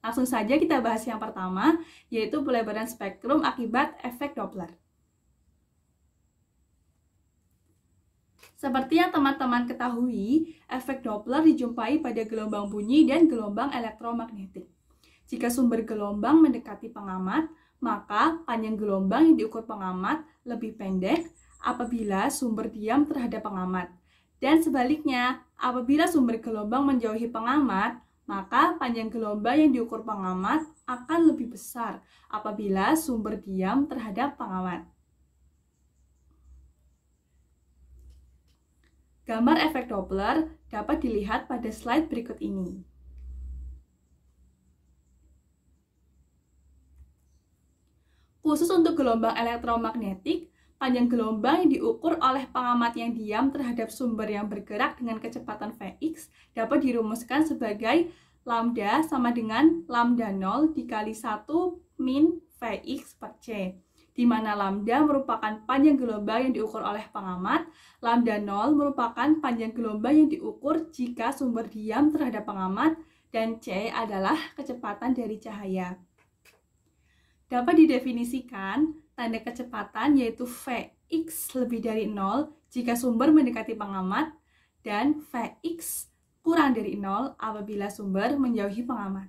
Langsung saja kita bahas yang pertama, yaitu pelebaran spektrum akibat efek Doppler. Seperti yang teman-teman ketahui, efek Doppler dijumpai pada gelombang bunyi dan gelombang elektromagnetik. Jika sumber gelombang mendekati pengamat, maka panjang gelombang yang diukur pengamat lebih pendek apabila sumber diam terhadap pengamat. Dan sebaliknya, apabila sumber gelombang menjauhi pengamat, maka panjang gelombang yang diukur pengamat akan lebih besar apabila sumber diam terhadap pengamat. Gambar efek Doppler dapat dilihat pada slide berikut ini. Khusus untuk gelombang elektromagnetik, panjang gelombang yang diukur oleh pengamat yang diam terhadap sumber yang bergerak dengan kecepatan Vx dapat dirumuskan sebagai lambda sama dengan lambda 0 dikali 1 min Vx per C, di mana lambda merupakan panjang gelombang yang diukur oleh pengamat, lambda 0 merupakan panjang gelombang yang diukur jika sumber diam terhadap pengamat, dan C adalah kecepatan dari cahaya. Dapat didefinisikan tanda kecepatan yaitu Vx lebih dari 0 jika sumber mendekati pengamat dan Vx kurang dari 0 apabila sumber menjauhi pengamat.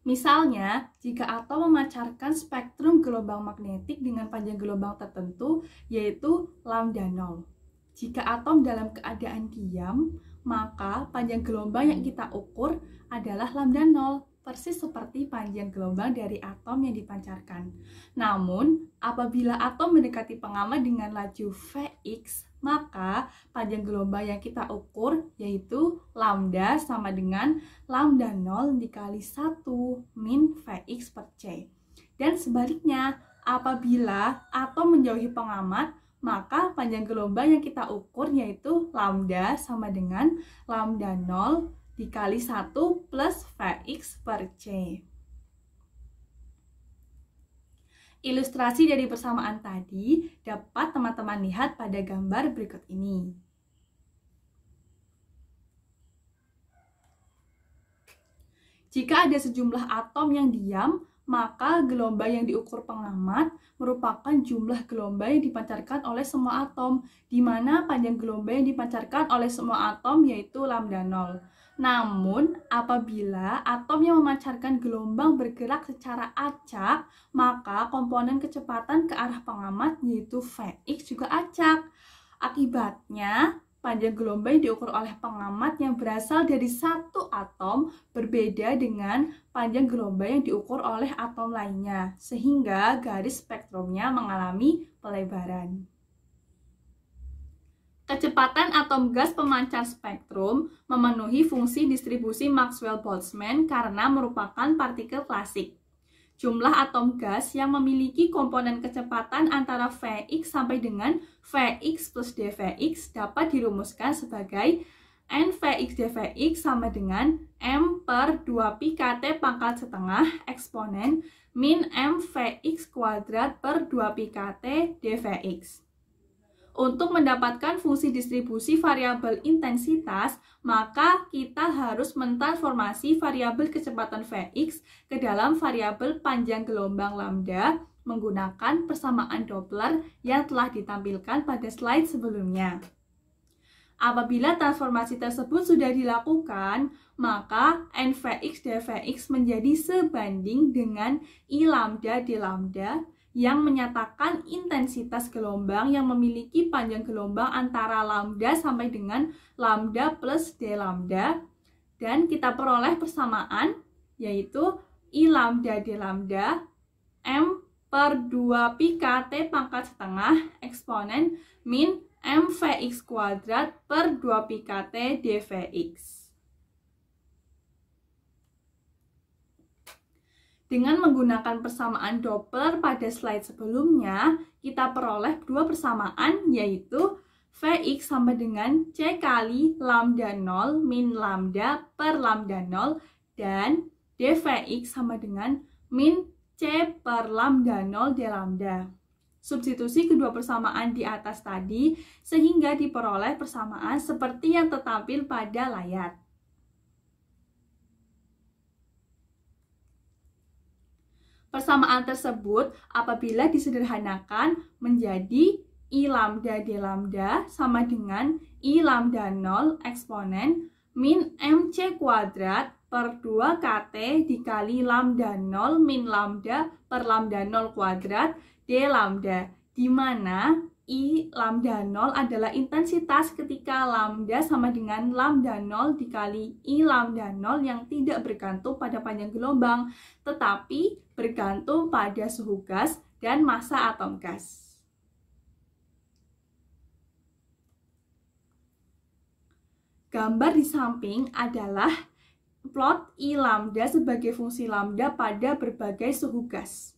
Misalnya, jika atom memancarkan spektrum gelombang magnetik dengan panjang gelombang tertentu yaitu lambda 0. Jika atom dalam keadaan diam, maka panjang gelombang yang kita ukur adalah lambda 0. Persis seperti panjang gelombang dari atom yang dipancarkan. Namun, apabila atom mendekati pengamat dengan laju Vx, maka panjang gelombang yang kita ukur yaitu lambda sama dengan lambda 0 dikali 1 min Vx per C. Dan sebaliknya, apabila atom menjauhi pengamat, maka panjang gelombang yang kita ukur yaitu lambda sama dengan lambda 0 dikali 1 plus Vx per C. Ilustrasi dari persamaan tadi dapat teman-teman lihat pada gambar berikut ini. Jika ada sejumlah atom yang diam, maka gelombang yang diukur pengamat merupakan jumlah gelombang yang dipancarkan oleh semua atom, di mana panjang gelombang yang dipancarkan oleh semua atom yaitu lambda 0. Namun, apabila atom yang memancarkan gelombang bergerak secara acak, maka komponen kecepatan ke arah pengamat yaitu Vx juga acak. Akibatnya, panjang gelombang yang diukur oleh pengamat yang berasal dari satu atom berbeda dengan panjang gelombang yang diukur oleh atom lainnya, sehingga garis spektrumnya mengalami pelebaran. Kecepatan atom gas pemancar spektrum memenuhi fungsi distribusi Maxwell-Boltzmann karena merupakan partikel klasik. Jumlah atom gas yang memiliki komponen kecepatan antara Vx sampai dengan Vx plus dVx dapat dirumuskan sebagai Nvx dVx sama dengan m per 2 pi kt pangkat setengah eksponen min mvx kuadrat per 2 pi kt dVx. Untuk mendapatkan fungsi distribusi variabel intensitas, maka kita harus mentransformasi variabel kecepatan Vx ke dalam variabel panjang gelombang lambda menggunakan persamaan Doppler yang telah ditampilkan pada slide sebelumnya. Apabila transformasi tersebut sudah dilakukan, maka Nvx dVx menjadi sebanding dengan I lambda d lambda yang menyatakan intensitas gelombang yang memiliki panjang gelombang antara lambda sampai dengan lambda plus d lambda, dan kita peroleh persamaan yaitu I lambda d lambda m per 2 pi kt pangkat setengah eksponen min mvx kuadrat per 2 pi kt dVx. Dengan menggunakan persamaan Doppler pada slide sebelumnya, kita peroleh dua persamaan yaitu Vx sama dengan C kali lambda 0 min lambda per lambda 0 dan dVx sama dengan min C per lambda 0 d lambda. Substitusi kedua persamaan di atas tadi sehingga diperoleh persamaan seperti yang tertampil pada layar. Persamaan tersebut apabila disederhanakan menjadi I lambda D lambda sama dengan I lambda 0 eksponen min MC kuadrat per 2KT dikali lambda 0 min lambda per lambda 0 kuadrat D lambda, di mana I lambda 0 adalah intensitas ketika lambda sama dengan lambda 0 dikali I lambda 0 yang tidak bergantung pada panjang gelombang, tetapi bergantung pada suhu gas dan massa atom gas. Gambar di samping adalah plot I lambda sebagai fungsi lambda pada berbagai suhu gas.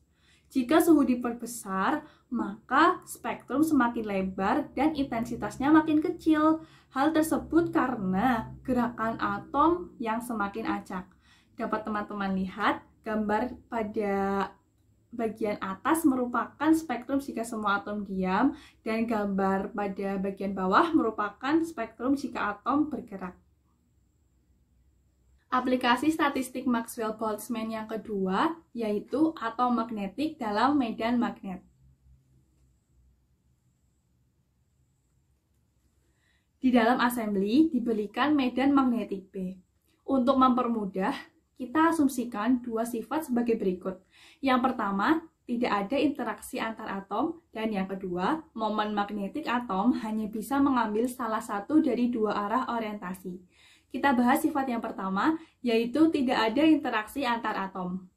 Jika suhu diperbesar, maka spektrum semakin lebar dan intensitasnya makin kecil. Hal tersebut karena gerakan atom yang semakin acak. Dapat teman-teman lihat gambar pada bagian atas merupakan spektrum jika semua atom diam, dan gambar pada bagian bawah merupakan spektrum jika atom bergerak. Aplikasi statistik Maxwell-Boltzmann yang kedua yaitu atom magnetik dalam medan magnet. Di dalam assembly diberikan medan magnetik B. Untuk mempermudah, kita asumsikan dua sifat sebagai berikut. Yang pertama, tidak ada interaksi antar atom, dan yang kedua, momen magnetik atom hanya bisa mengambil salah satu dari dua arah orientasi. Kita bahas sifat yang pertama, yaitu tidak ada interaksi antar atom.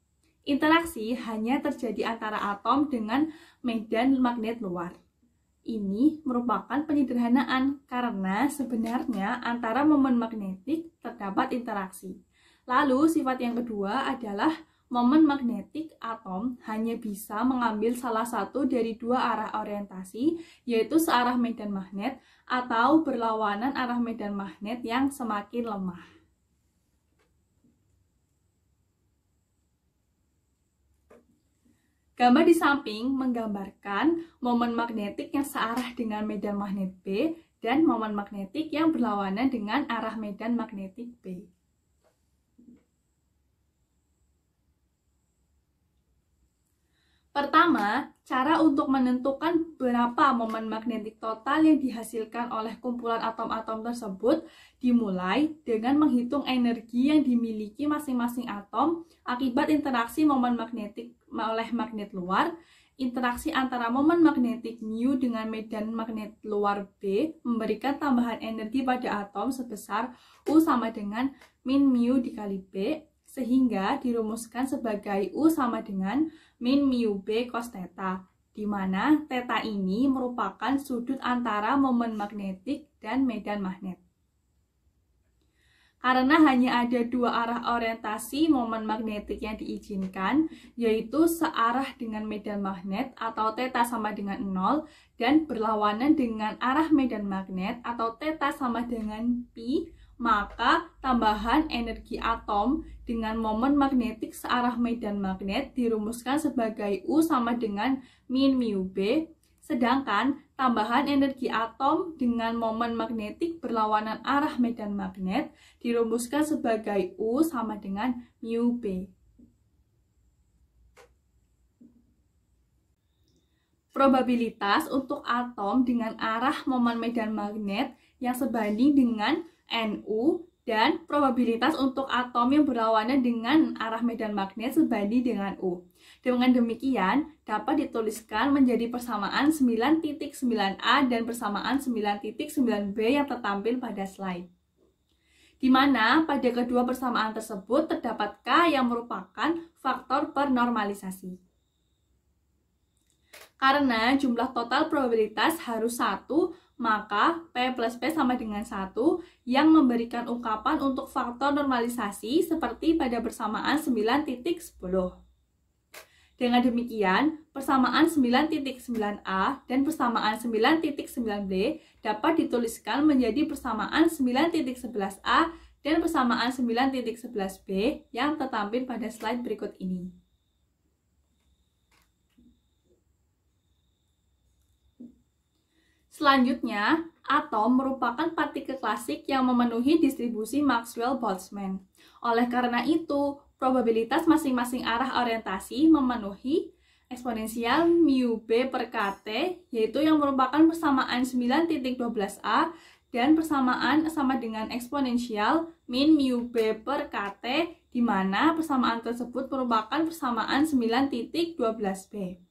Interaksi hanya terjadi antara atom dengan medan magnet luar. Ini merupakan penyederhanaan karena sebenarnya antara momen magnetik terdapat interaksi. Lalu sifat yang kedua adalah momen magnetik atom hanya bisa mengambil salah satu dari dua arah orientasi, yaitu searah medan magnet atau berlawanan arah medan magnet yang semakin lemah. Gambar di samping menggambarkan momen magnetik yang searah dengan medan magnet B dan momen magnetik yang berlawanan dengan arah medan magnetik B. Pertama, cara untuk menentukan berapa momen magnetik total yang dihasilkan oleh kumpulan atom-atom tersebut dimulai dengan menghitung energi yang dimiliki masing-masing atom akibat interaksi momen magnetik oleh magnet luar. Interaksi antara momen magnetik mu dengan medan magnet luar B memberikan tambahan energi pada atom sebesar U sama dengan min mu dikali B, sehingga dirumuskan sebagai U sama dengan min mu B cos theta, di mana theta ini merupakan sudut antara momen magnetik dan medan magnet. Karena hanya ada dua arah orientasi momen magnetik yang diizinkan, yaitu searah dengan medan magnet atau theta sama dengan 0 dan berlawanan dengan arah medan magnet atau theta sama dengan pi, maka tambahan energi atom dengan momen magnetik searah medan magnet dirumuskan sebagai U sama dengan min mu B, sedangkan tambahan energi atom dengan momen magnetik berlawanan arah medan magnet dirumuskan sebagai U sama dengan mu B. Probabilitas untuk atom dengan arah momen medan magnet yang sebanding dengan Nu dan probabilitas untuk atom yang berlawanan dengan arah medan magnet sebanding dengan U. Dengan demikian, dapat dituliskan menjadi persamaan 9.9a dan persamaan 9.9b yang tertampil pada slide. Di mana pada kedua persamaan tersebut terdapat K yang merupakan faktor pernormalisasi. Karena jumlah total probabilitas harus 1, maka P plus P sama dengan 1 yang memberikan ungkapan untuk faktor normalisasi seperti pada persamaan 9.10. Dengan demikian, persamaan 9.9a dan persamaan 9.9b dapat dituliskan menjadi persamaan 9.11a dan persamaan 9.11b yang tertampil pada slide berikut ini. Selanjutnya, atom merupakan partikel klasik yang memenuhi distribusi Maxwell-Boltzmann. Oleh karena itu, probabilitas masing-masing arah orientasi memenuhi eksponensial mu b per kt, yaitu yang merupakan persamaan 9.12a dan persamaan sama dengan eksponensial min mu b per kt, di mana persamaan tersebut merupakan persamaan 9.12b.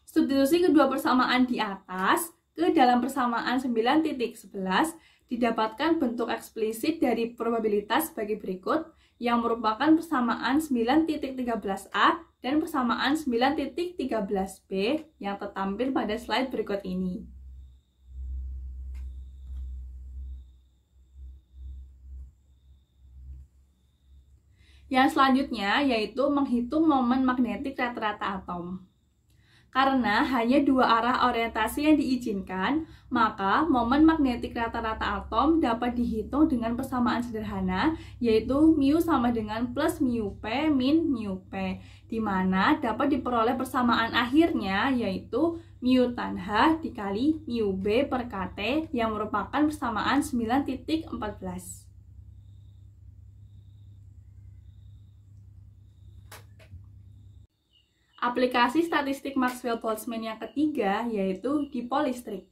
Substitusi kedua persamaan di atas ke dalam persamaan 9.11 didapatkan bentuk eksplisit dari probabilitas sebagai berikut, yang merupakan persamaan 9.13a dan persamaan 9.13b yang tertampil pada slide berikut ini. Yang selanjutnya yaitu menghitung momen magnetik rata-rata atom. Karena hanya dua arah orientasi yang diizinkan, maka momen magnetik rata-rata atom dapat dihitung dengan persamaan sederhana, yaitu mu sama dengan plus mu p min mu p, di mana dapat diperoleh persamaan akhirnya, yaitu mu tan h dikali mu b per kt, yang merupakan persamaan 9.14. Aplikasi statistik Maxwell-Boltzmann yang ketiga yaitu dipol listrik.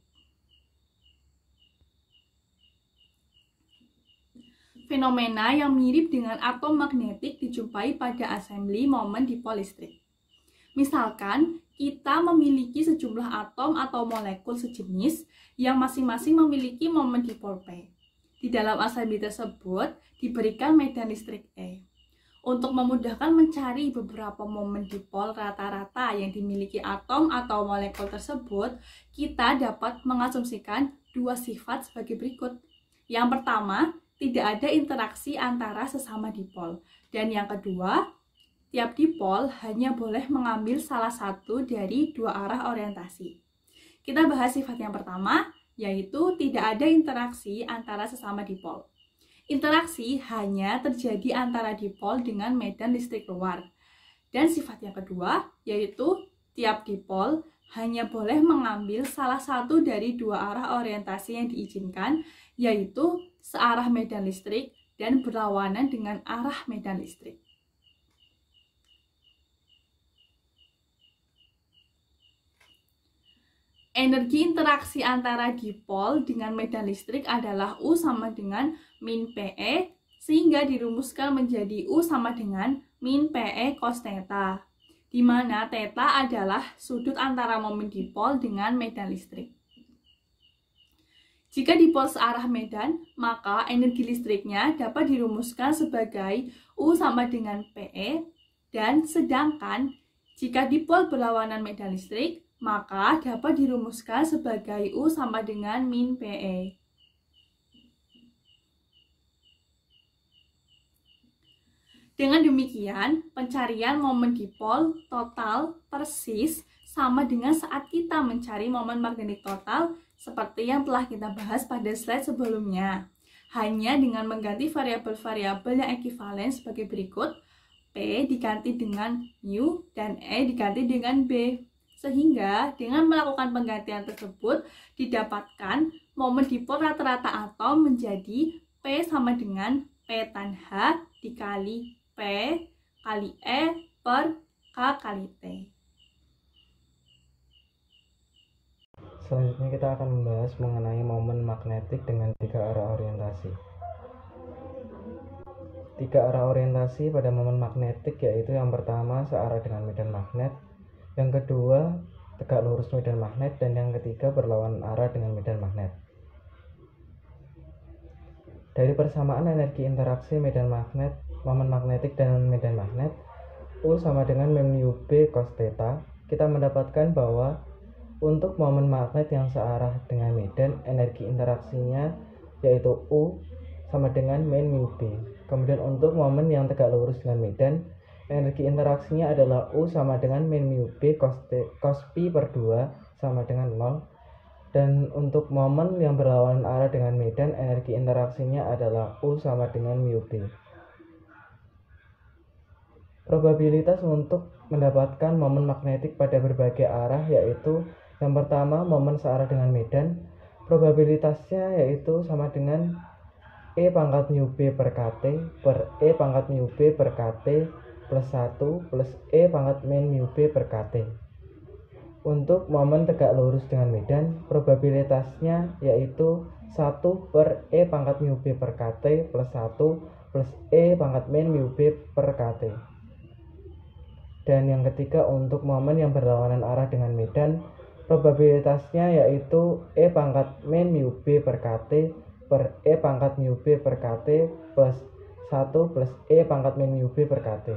Fenomena yang mirip dengan atom magnetik dijumpai pada assembly momen dipol listrik. Misalkan, kita memiliki sejumlah atom atau molekul sejenis yang masing-masing memiliki momen dipol P. Di dalam assembly tersebut diberikan medan listrik E. Untuk memudahkan mencari beberapa momen dipol rata-rata yang dimiliki atom atau molekul tersebut, kita dapat mengasumsikan dua sifat sebagai berikut. Yang pertama, tidak ada interaksi antara sesama dipol. Dan yang kedua, tiap dipol hanya boleh mengambil salah satu dari dua arah orientasi. Kita bahas sifat yang pertama, yaitu tidak ada interaksi antara sesama dipol. Interaksi hanya terjadi antara dipol dengan medan listrik luar. Dan sifat yang kedua, yaitu tiap dipol hanya boleh mengambil salah satu dari dua arah orientasi yang diizinkan, yaitu searah medan listrik dan berlawanan dengan arah medan listrik. Energi interaksi antara dipol dengan medan listrik adalah U sama dengan min PE, sehingga dirumuskan menjadi U sama dengan min PE cos theta, di mana theta adalah sudut antara momen dipol dengan medan listrik. Jika dipol searah medan, maka energi listriknya dapat dirumuskan sebagai U sama dengan PE, dan sedangkan jika dipol berlawanan medan listrik, maka dapat dirumuskan sebagai U sama dengan min PE. Dengan demikian, pencarian momen dipol total persis sama dengan saat kita mencari momen magnetik total seperti yang telah kita bahas pada slide sebelumnya. Hanya dengan mengganti variabel-variabel yang ekivalen sebagai berikut, P diganti dengan U dan E diganti dengan B. Sehingga dengan melakukan penggantian tersebut didapatkan momen dipol rata-rata atom menjadi P sama dengan P tan H dikali P kali E per K kali T. Selanjutnya kita akan membahas mengenai momen magnetik dengan tiga arah orientasi. Tiga arah orientasi pada momen magnetik yaitu yang pertama searah dengan medan magnet, yang kedua tegak lurus medan magnet, dan yang ketiga berlawanan arah dengan medan magnet. Dari persamaan energi interaksi medan magnet, momen magnetik dan medan magnet, U sama dengan mu B cos theta, kita mendapatkan bahwa untuk momen magnet yang searah dengan medan, energi interaksinya yaitu U sama dengan mu B. Kemudian untuk momen yang tegak lurus dengan medan, energi interaksinya adalah U sama dengan min mu B cos pi per 2 sama dengan 0. Dan untuk momen yang berlawanan arah dengan medan, energi interaksinya adalah U sama dengan mu B. Probabilitas untuk mendapatkan momen magnetik pada berbagai arah yaitu yang pertama momen searah dengan medan, probabilitasnya yaitu sama dengan E pangkat mu B per KT per E pangkat mu B per KT plus 1 plus E pangkat min mu B per KT. Untuk momen tegak lurus dengan medan, probabilitasnya yaitu 1 per E pangkat mu B per KT plus 1 plus E pangkat min mu B per KT. Dan yang ketiga, untuk momen yang berlawanan arah dengan medan, probabilitasnya yaitu E pangkat min mu B per KT per E pangkat mu B per KT plus 1 plus E pangkat min mu B per KT.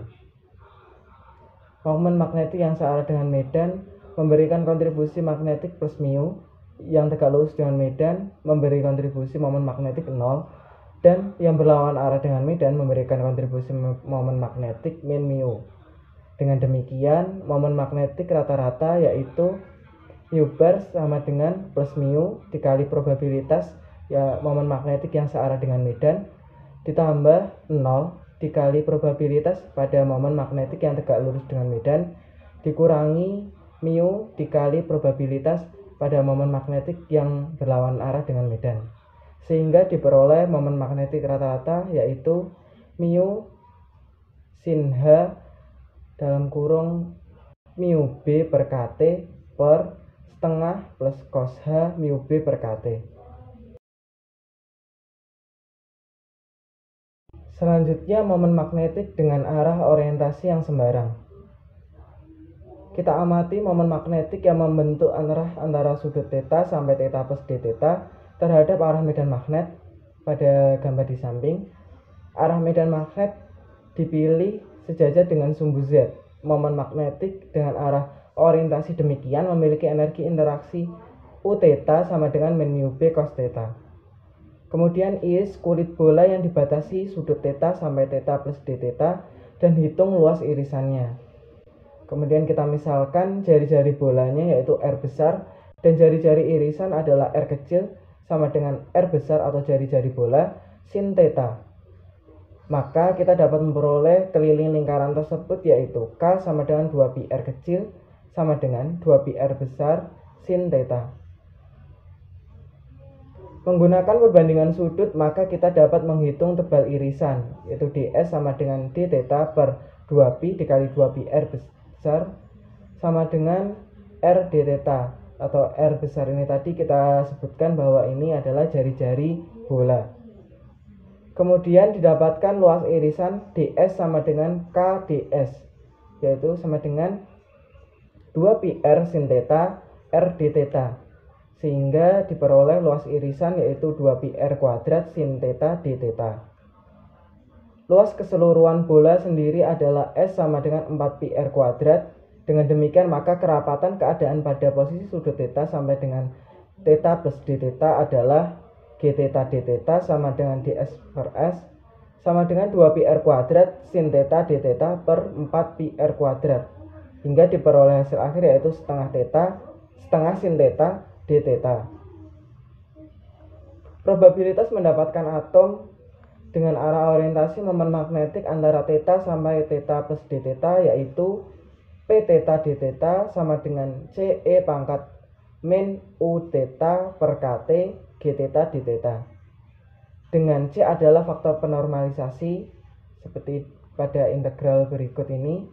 Momen magnetik yang searah dengan medan memberikan kontribusi magnetik plus mu, yang tegak lurus dengan medan memberi kontribusi momen magnetik 0, dan yang berlawanan arah dengan medan memberikan kontribusi momen magnetik min mu. Dengan demikian, momen magnetik rata-rata yaitu mu bar sama dengan plus mu dikali probabilitas ya momen magnetik yang searah dengan medan ditambah 0 dikali probabilitas pada momen magnetik yang tegak lurus dengan medan dikurangi mu dikali probabilitas pada momen magnetik yang berlawanan arah dengan medan, sehingga diperoleh momen magnetik rata-rata yaitu mu sin H dalam kurung mu B per KT per setengah plus cos H mu B per KT. Selanjutnya, momen magnetik dengan arah orientasi yang sembarang. Kita amati momen magnetik yang membentuk arah antara sudut θ sampai θ plus d θ terhadap arah medan magnet pada gambar di samping. Arah medan magnet dipilih sejajar dengan sumbu Z. Momen magnetik dengan arah orientasi demikian memiliki energi interaksi Uθ sama dengan min mu B cos θ. Kemudian is kulit bola yang dibatasi sudut θ sampai θ plus d θ dan hitung luas irisannya. Kemudian kita misalkan jari-jari bolanya yaitu R besar dan jari-jari irisan adalah R kecil sama dengan R besar atau jari-jari bola sin θ. Maka kita dapat memperoleh keliling lingkaran tersebut yaitu K sama dengan 2pi R kecil sama dengan 2pi R besar sin θ. Menggunakan perbandingan sudut, maka kita dapat menghitung tebal irisan, yaitu ds sama dengan d θ per 2pi dikali 2pi R besar sama dengan R d θ, atau R besar ini tadi kita sebutkan bahwa ini adalah jari-jari bola. Kemudian didapatkan luas irisan ds sama dengan k ds, yaitu sama dengan 2pi R sin θ R d θ. Sehingga diperoleh luas irisan yaitu 2pi R kuadrat sin θ d θ. Luas keseluruhan bola sendiri adalah S sama dengan 4pi R kuadrat. Dengan demikian maka kerapatan keadaan pada posisi sudut θ sampai dengan θ plus d θ adalah g θ d θ sama dengan ds per S sama dengan 2pi R kuadrat sin θ d θ per 4pi R kuadrat. Hingga diperoleh hasil akhir yaitu setengah sin θ d θ. Probabilitas mendapatkan atom dengan arah orientasi momen magnetik antara θ sampai θ plus d θ yaitu p θ d θ sama dengan c e pangkat min u θ per kt g θ d θ. Dengan c adalah faktor penormalisasi seperti pada integral berikut ini,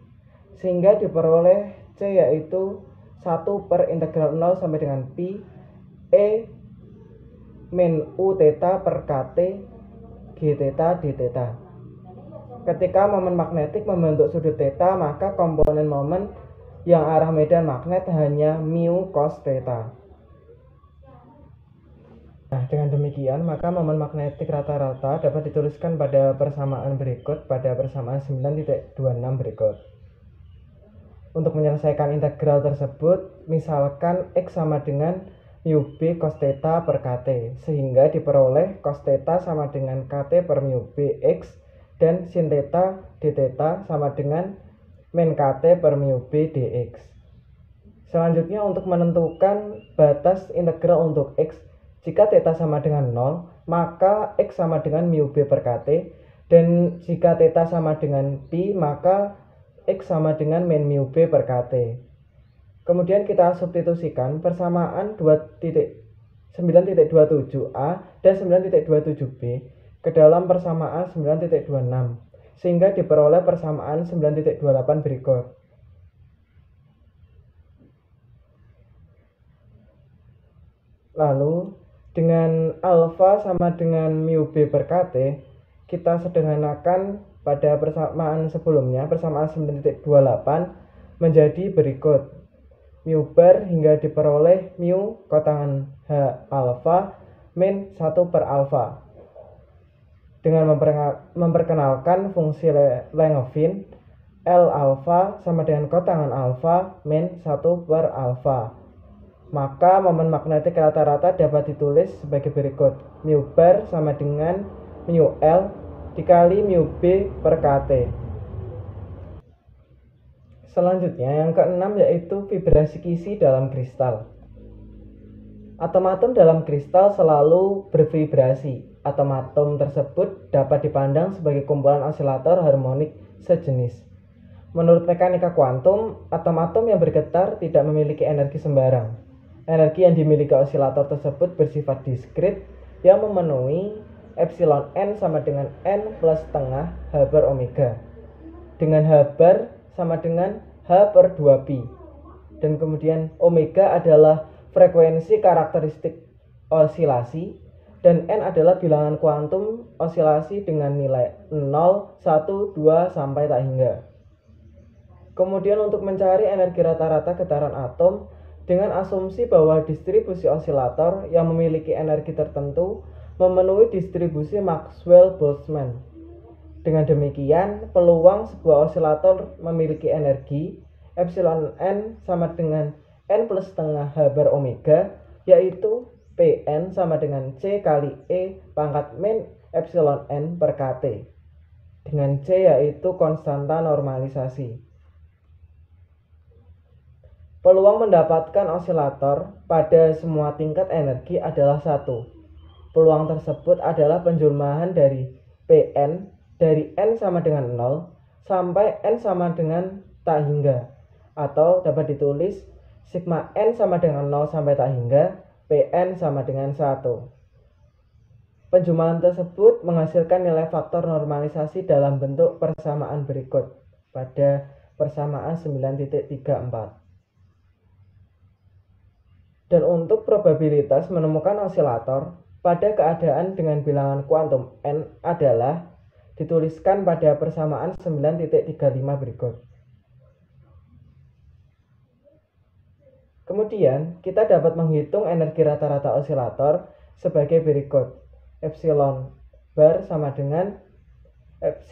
sehingga diperoleh c yaitu 1 per integral 0 sampai dengan pi e min u θ per kt g θ d θ. Ketika momen magnetik membentuk sudut θ, maka komponen momen yang arah medan magnet hanya mu cos θ. Nah, dengan demikian maka momen magnetik rata-rata dapat dituliskan pada persamaan berikut, pada persamaan 9.26 berikut. Untuk menyelesaikan integral tersebut, misalkan X sama dengan mu B cos θ per KT, sehingga diperoleh cos θ sama dengan KT per mu B X dan sin θ d θ sama dengan min KT per mu B dx. Selanjutnya untuk menentukan batas integral untuk X, jika θ sama dengan 0, maka X sama dengan mu B per KT, dan jika θ sama dengan pi, maka X sama dengan min mu B per KT. Kemudian kita substitusikan persamaan 9.27a dan 9.27b ke dalam persamaan 9.26 sehingga diperoleh persamaan 9.28 berikut. Lalu dengan alfa sama dengan mu B per KT, kita sederhanakan pada persamaan sebelumnya, persamaan 9.28 menjadi berikut. Mu bar hingga diperoleh mu kotangan H alfa min 1 per alfa. Dengan memperkenalkan fungsi Langevin, L alfa sama dengan kotangan alfa min 1 per alfa. Maka momen magnetik rata-rata dapat ditulis sebagai berikut. Mu bar sama dengan mu L dikali mu B per KT. Selanjutnya yang keenam yaitu vibrasi Kisi dalam kristal. Atom-atom dalam kristal selalu bervibrasi. Atom-atom tersebut dapat dipandang sebagai kumpulan osilator harmonik sejenis. Menurut mekanika kuantum, atom-atom yang bergetar tidak memiliki energi sembarang. Energi yang dimiliki osilator tersebut bersifat diskrit yang memenuhi epsilon n sama dengan n plus setengah H per omega. Dengan H bar sama dengan H per 2pi. Dan kemudian omega adalah frekuensi karakteristik osilasi dan n adalah bilangan kuantum osilasi dengan nilai 0, 1, 2 sampai tak hingga. Kemudian untuk mencari energi rata-rata getaran atom dengan asumsi bahwa distribusi osilator yang memiliki energi tertentu memenuhi distribusi Maxwell-Boltzmann. Dengan demikian, peluang sebuah osilator memiliki energi epsilon n sama dengan n plus setengah H bar omega, yaitu Pn sama dengan C kali E pangkat min epsilon n per KT. Dengan C yaitu konstanta normalisasi. Peluang mendapatkan osilator pada semua tingkat energi adalah 1. Peluang tersebut adalah penjumlahan dari Pn dari n sama dengan 0 sampai n sama dengan tak hingga, atau dapat ditulis sigma n sama dengan 0 sampai tak hingga, Pn sama dengan 1. Penjumlahan tersebut menghasilkan nilai faktor normalisasi dalam bentuk persamaan berikut pada persamaan 9.34. Dan untuk probabilitas menemukan osilator pada keadaan dengan bilangan kuantum n adalah dituliskan pada persamaan 9.35 berikut. Kemudian, kita dapat menghitung energi rata-rata osilator sebagai berikut. Epsilon bar sama dengan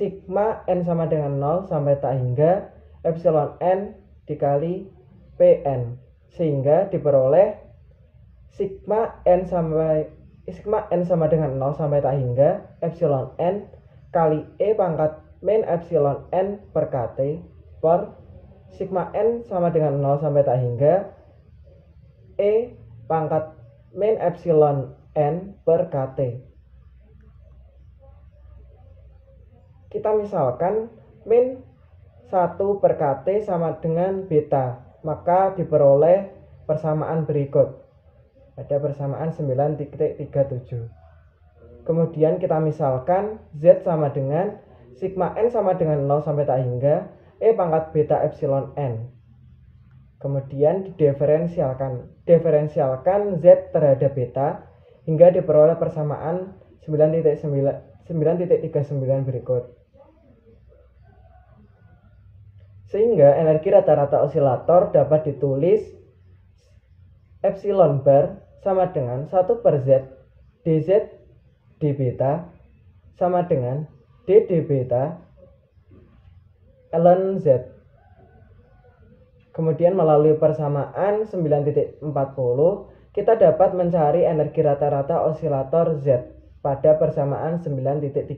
sigma n sama dengan 0 sampai tak hingga epsilon n dikali Pn, sehingga diperoleh sigma n sama dengan 0 sampai tak hingga epsilon n kali E pangkat min epsilon n per KT per sigma n sama dengan 0 sampai tak hingga E pangkat min epsilon n per KT. Kita misalkan min 1 per KT sama dengan beta, maka diperoleh persamaan berikut pada persamaan 9.37. Kemudian kita misalkan Z sama dengan sigma n sama dengan 0 sampai tak hingga E pangkat beta epsilon n. Kemudian diferensialkan Z terhadap beta hingga diperoleh persamaan 9.39 berikut. Sehingga energi rata-rata osilator dapat ditulis epsilon bar sama dengan 1 per Z dz d beta sama dengan d beta ln Z. Kemudian melalui persamaan 9.40 kita dapat mencari energi rata-rata osilator Z pada persamaan 9.38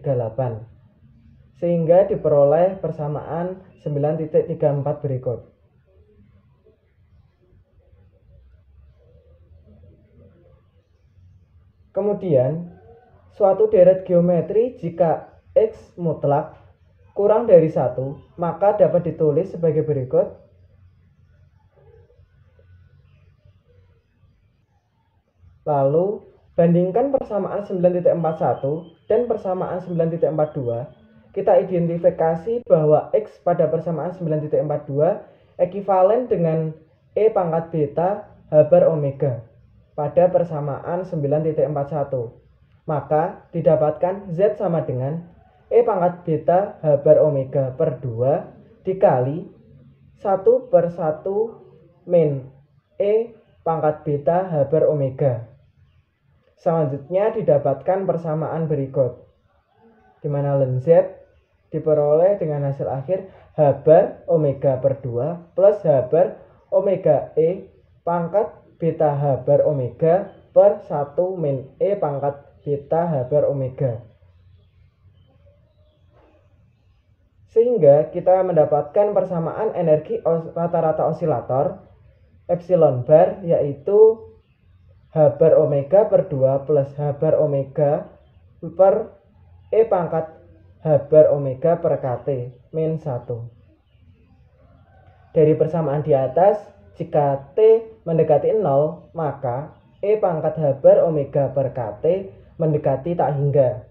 sehingga diperoleh persamaan 9.34 berikut. Kemudian suatu deret geometri jika X mutlak kurang dari 1 maka dapat ditulis sebagai berikut. Lalu Bandingkan persamaan 9.41 dan persamaan 9.42. Kita identifikasi bahwa X pada persamaan 9.42 ekivalen dengan E pangkat beta H bar omega pada persamaan 9.41. Maka didapatkan Z sama dengan E pangkat beta H bar omega per 2 dikali 1/1 min E pangkat beta H bar omega. Selanjutnya didapatkan persamaan berikut, di mana ln Z diperoleh dengan hasil akhir H bar omega per 2 plus H bar omega E pangkat beta H bar omega per 1 min E pangkat beta H bar omega. Sehingga kita mendapatkan persamaan energi rata-rata osilator epsilon bar, yaitu H bar omega per 2 plus H bar omega per E pangkat H bar omega per KT min 1. Dari persamaan di atas, jika T mendekati 0, maka E pangkat H bar omega per KT mendekati tak hingga.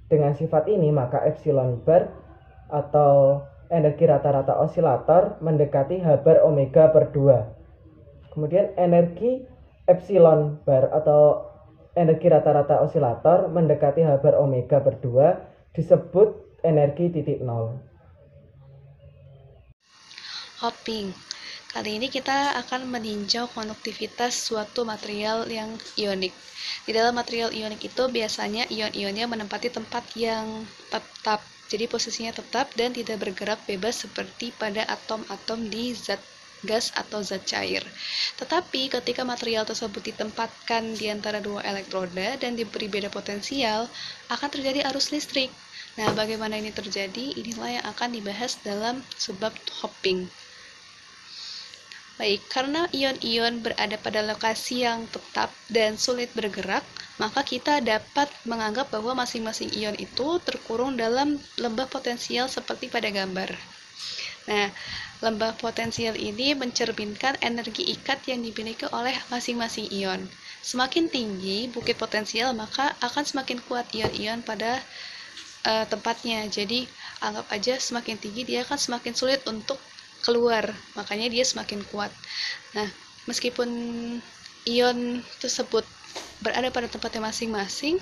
Dengan sifat ini, maka epsilon bar atau energi rata-rata osilator mendekati H bar omega per 2. Kemudian energi epsilon bar atau energi rata-rata osilator mendekati H bar omega per 2 disebut energi titik nol. Hopping. Kali ini kita akan meninjau konduktivitas suatu material yang ionik. Di dalam material ionik itu biasanya ion-ionnya menempati tempat yang tetap. Jadi posisinya tetap dan tidak bergerak bebas seperti pada atom-atom di zat gas atau zat cair. Tetapi ketika material tersebut ditempatkan di antara dua elektroda dan diberi beda potensial, akan terjadi arus listrik. Nah, bagaimana ini terjadi? Inilah yang akan dibahas dalam subbab hopping. Baik, karena ion-ion berada pada lokasi yang tetap dan sulit bergerak, maka kita dapat menganggap bahwa masing-masing ion itu terkurung dalam lembah potensial seperti pada gambar. Nah, lembah potensial ini mencerminkan energi ikat yang dimiliki oleh masing-masing ion. Semakin tinggi bukit potensial, maka akan semakin kuat ion-ion pada tempatnya. Jadi, anggap aja semakin tinggi dia akan semakin sulit untuk keluar, makanya dia semakin kuat. Nah, meskipun ion tersebut berada pada tempatnya masing-masing,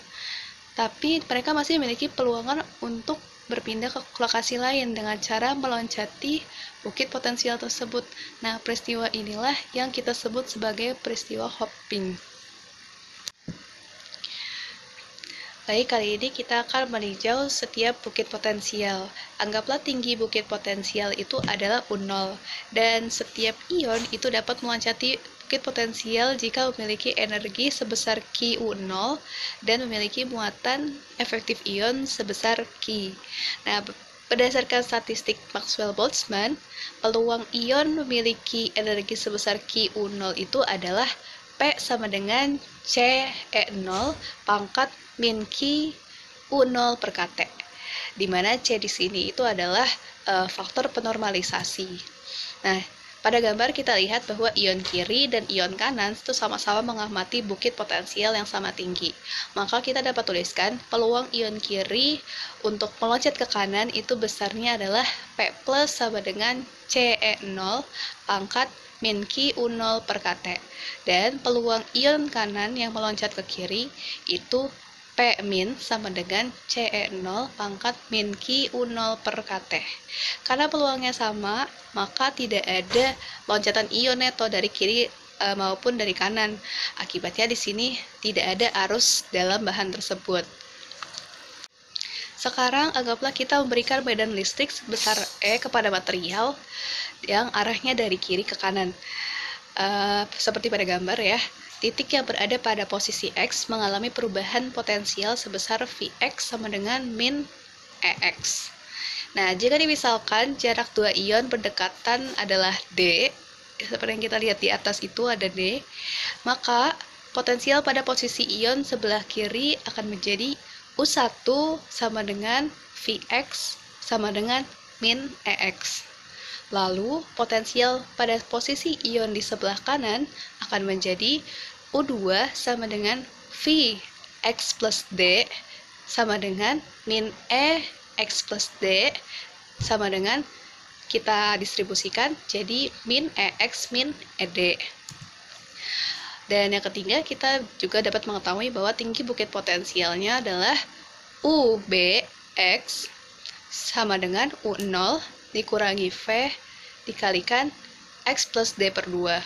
tapi mereka masih memiliki peluang untuk berpindah ke lokasi lain dengan cara meloncati bukit potensial tersebut. Nah, peristiwa inilah yang kita sebut sebagai peristiwa hopping. Baik, kali ini kita akan meninjau setiap bukit potensial. Anggaplah tinggi bukit potensial itu adalah U0, dan setiap ion itu dapat meloncati bukit potensial jika memiliki energi sebesar Q0 dan memiliki muatan efektif ion sebesar Q. Nah, berdasarkan statistik Maxwell-Boltzmann, peluang ion memiliki energi sebesar Q0 itu adalah P sama dengan CE0 pangkat min Q0 per KT, di mana C di sini itu adalah faktor penormalisasi. Nah, pada gambar kita lihat bahwa ion kiri dan ion kanan itu sama-sama mengamati bukit potensial yang sama tinggi. Maka kita dapat tuliskan peluang ion kiri untuk meloncat ke kanan itu besarnya adalah P plus sama dengan CE0 pangkat min Q0 per KT. Dan peluang ion kanan yang meloncat ke kiri itu P min sama dengan CE0 pangkat min Q0 per KT. Karena peluangnya sama, maka tidak ada loncatan ion neto dari kiri maupun dari kanan. Akibatnya di sini tidak ada arus dalam bahan tersebut. Sekarang anggaplah kita memberikan medan listrik sebesar E kepada material yang arahnya dari kiri ke kanan. Seperti pada gambar ya. Titik yang berada pada posisi X mengalami perubahan potensial sebesar Vx sama dengan min Ex. Nah, jika dimisalkan jarak dua ion berdekatan adalah D, seperti yang kita lihat di atas itu ada D, maka potensial pada posisi ion sebelah kiri akan menjadi U1 sama dengan Vx sama dengan min Ex. Lalu, potensial pada posisi ion di sebelah kanan akan menjadi U2 sama dengan V X plus D sama dengan min E X plus D sama dengan kita distribusikan jadi min EX min ED. Dan yang ketiga, kita juga dapat mengetahui bahwa tinggi bukit potensialnya adalah UBX sama dengan U0 dikurangi V dikalikan X plus D per 2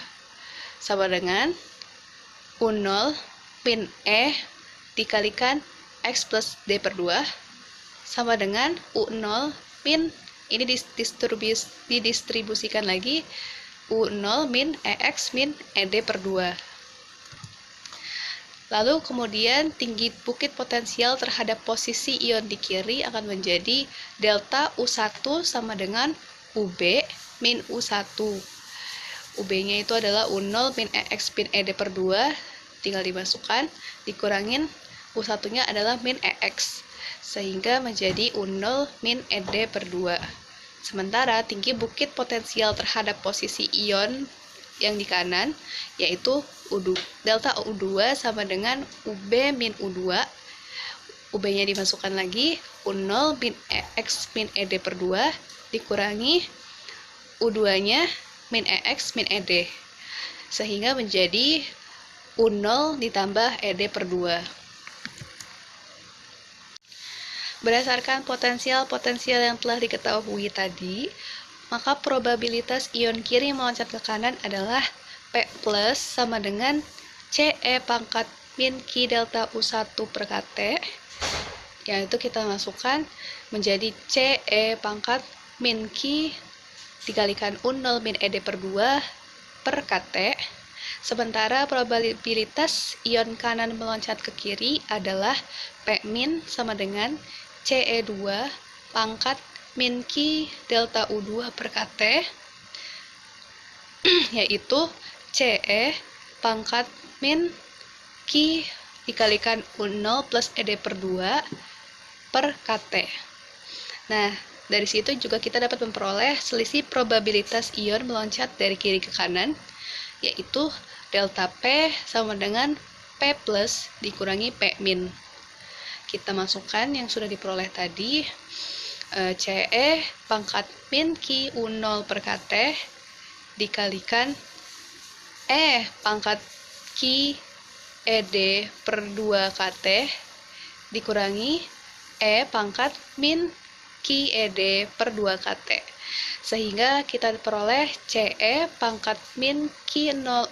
sama dengan U0 min E dikalikan X plus D per 2 sama dengan U0 min, ini didistribusikan lagi, U0 min EX min ED per 2. Lalu kemudian tinggi bukit potensial terhadap posisi ion di kiri akan menjadi delta U1 sama dengan UB min U1. UB-nya itu adalah U0 min EX min ED per 2, tinggal dimasukkan, dikurangin U1-nya adalah min EX, sehingga menjadi U0 min ED per 2. Sementara tinggi bukit potensial terhadap posisi ion yang di kanan, yaitu delta U2 sama dengan UB min U2. UB-nya dimasukkan lagi, U0 min EX min ED per 2, dikurangi U2-nya min EX min ED, sehingga menjadi U0 ditambah ED per 2. Berdasarkan potensial-potensial yang telah diketahui tadi, maka probabilitas ion kiri meloncat ke kanan adalah P plus sama dengan CE pangkat min Q delta U1 per KT, yang itu kita masukkan menjadi CE pangkat min Q dikalikan U0 min ED per 2 per KT. Sementara probabilitas ion kanan meloncat ke kiri adalah P min sama dengan CE2 pangkat min Q delta U2 per KT, yaitu CE pangkat min Q dikalikan U0 plus ED per 2 per KT. Nah, dari situ juga kita dapat memperoleh selisih probabilitas ion meloncat dari kiri ke kanan, yaitu delta P sama dengan P plus dikurangi P min. Kita masukkan yang sudah diperoleh tadi, CE pangkat min Q U0 per KT dikalikan E pangkat Q ED per 2 KT dikurangi E pangkat min Q ED per 2 KT, sehingga kita peroleh CE pangkat min Q0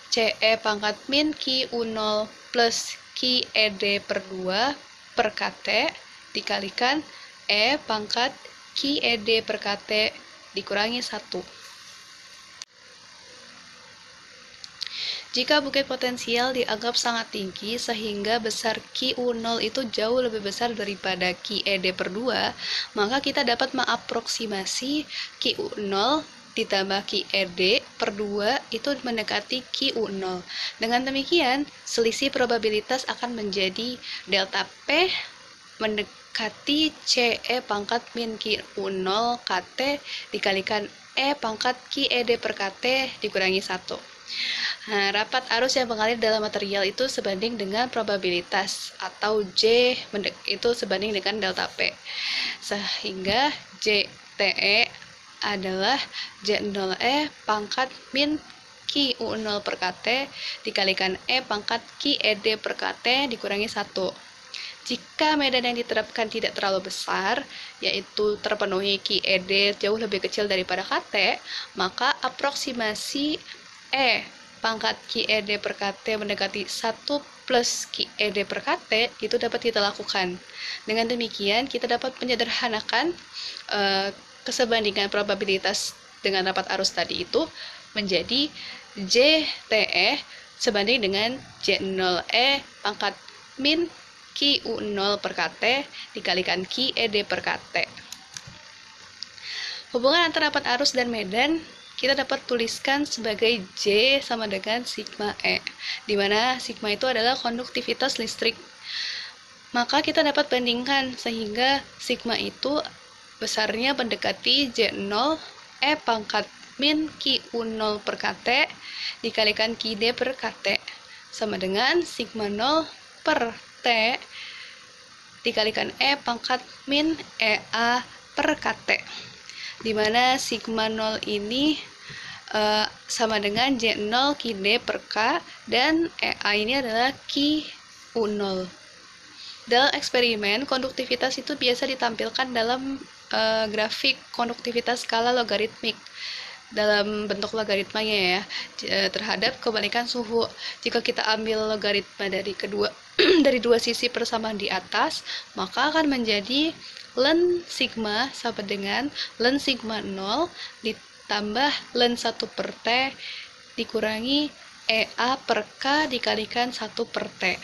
CE pangkat min Q U0 plus Q ED per 2 per KT dikalikan E pangkat Q ED per KT dikurangi 1. Jika bukit potensial dianggap sangat tinggi sehingga besar QU0 itu jauh lebih besar daripada QED per 2, maka kita dapat mengaproksimasi QU0 ditambah QED per 2 itu mendekati QU0. Dengan demikian, selisih probabilitas akan menjadi delta P mendekati CE pangkat min QU0 KT dikalikan E pangkat QED per KT dikurangi 1. Nah, rapat arus yang mengalir dalam material itu sebanding dengan probabilitas atau J itu sebanding dengan delta P, sehingga JTE adalah J0E pangkat min QU0 per KT dikalikan E pangkat QED per KT dikurangi 1. Jika medan yang diterapkan tidak terlalu besar, yaitu terpenuhi QED jauh lebih kecil daripada KT, maka aproksimasi E pangkat QED per KT mendekati 1 plus QED per KT itu dapat kita lakukan. Dengan demikian, kita dapat menyederhanakan kesebandingan probabilitas dengan rapat arus tadi itu menjadi JTE sebanding dengan J0E pangkat min QU0 per KT dikalikan QED per KT. Hubungan antara rapat arus dan medan kita dapat tuliskan sebagai J sama dengan sigma E, di mana sigma itu adalah konduktivitas listrik. Maka kita dapat bandingkan sehingga sigma itu besarnya mendekati J0 E pangkat min QU0 per KT dikalikan QD per KT, sama dengan sigma 0 per T dikalikan E pangkat min EA per KT, di mana sigma 0 ini sama dengan J0 Ki D per K, dan EA ini adalah Ki U0. Dalam eksperimen, konduktivitas itu biasa ditampilkan dalam grafik konduktivitas skala logaritmik dalam bentuk logaritmanya ya, terhadap kebalikan suhu. Jika kita ambil logaritma dari dari dua sisi persamaan di atas, maka akan menjadi ln sigma sama dengan ln sigma 0 ditambah ln 1 per T dikurangi EA per K dikalikan 1 per T.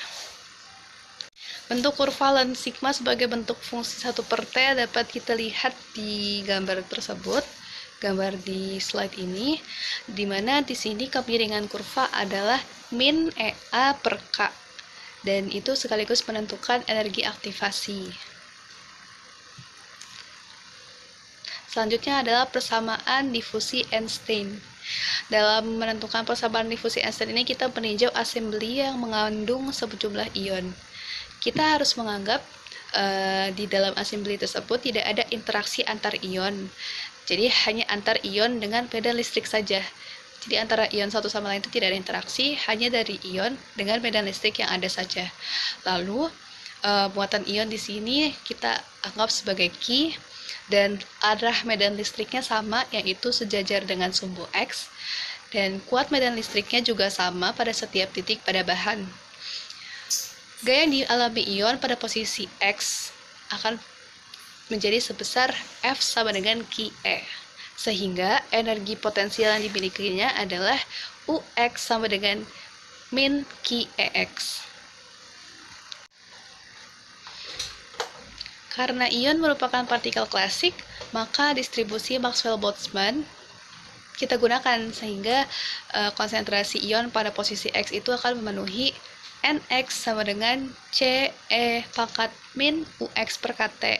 Bentuk kurva ln sigma sebagai bentuk fungsi 1 per T dapat kita lihat di gambar tersebut, gambar di slide ini, di mana di sini kemiringan kurva adalah min EA per K, dan itu sekaligus menentukan energi aktivasi. Selanjutnya adalah persamaan difusi Einstein. Dalam menentukan persamaan difusi Einstein ini, kita meninjau assembly yang mengandung sejumlah ion. Kita harus menganggap di dalam assembly tersebut tidak ada interaksi antar ion. Jadi hanya antar ion dengan medan listrik saja. Jadi antara ion satu sama lain itu tidak ada interaksi, hanya dari ion dengan medan listrik yang ada saja. Lalu muatan ion di sini kita anggap sebagai Ki, dan arah medan listriknya sama, yaitu sejajar dengan sumbu X, dan kuat medan listriknya juga sama pada setiap titik pada bahan. Gaya yang dialami ion pada posisi X akan menjadi sebesar F sama dengan Ki E, sehingga energi potensial yang dimilikinya adalah UX sama dengan min Ki EX. Karena ion merupakan partikel klasik, maka distribusi Maxwell-Boltzmann kita gunakan, sehingga konsentrasi ion pada posisi X itu akan memenuhi NX sama dengan CE pangkat min UX per KT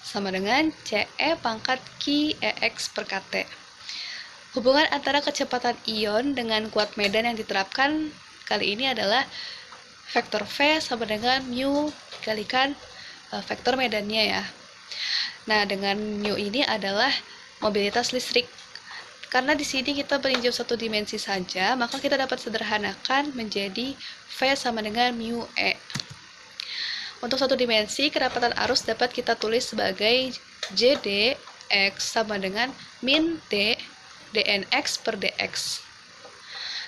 sama dengan CE pangkat Ki EX per KT. Hubungan antara kecepatan ion dengan kuat medan yang diterapkan kali ini adalah vektor V sama dengan mu dikalikan vektor medannya ya. Nah, dengan mu ini adalah mobilitas listrik. Karena di sini kita meninjau satu dimensi saja, maka kita dapat sederhanakan menjadi V sama dengan mu E. Untuk satu dimensi, kedapatan arus dapat kita tulis sebagai JD X sama dengan min D dnx per dx.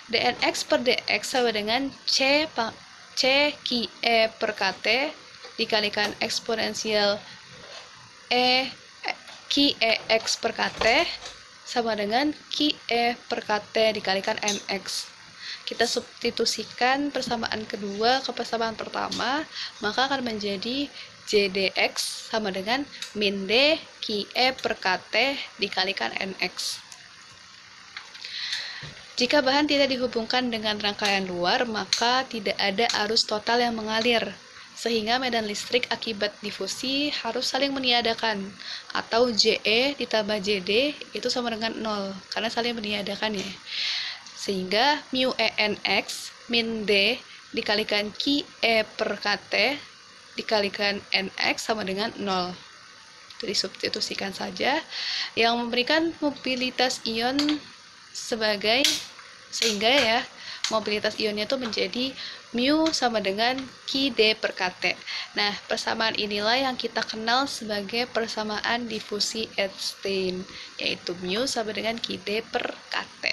dnx per dx sama dengan C Ki E per KT dikalikan eksponensial Ki EX per KT sama dengan Ki E per KT dikalikan MX. Kita substitusikan persamaan kedua ke persamaan pertama, maka akan menjadi JDX sama dengan min D Ki E per KT dikalikan NX. Jika bahan tidak dihubungkan dengan rangkaian luar, maka tidak ada arus total yang mengalir, sehingga medan listrik akibat difusi harus saling meniadakan, atau JE ditambah JD itu sama dengan 0, karena saling meniadakan ya. Sehingga mu ENX min D dikalikan Ki E per KT dikalikan NX sama dengan 0. Jadi substitusikan saja, yang memberikan mobilitas ion sebagai, sehingga ya mobilitas ionnya itu menjadi mu sama dengan Ki D per KT. Nah, persamaan inilah yang kita kenal sebagai persamaan difusi Einstein, yaitu mu sama dengan Ki D per KT.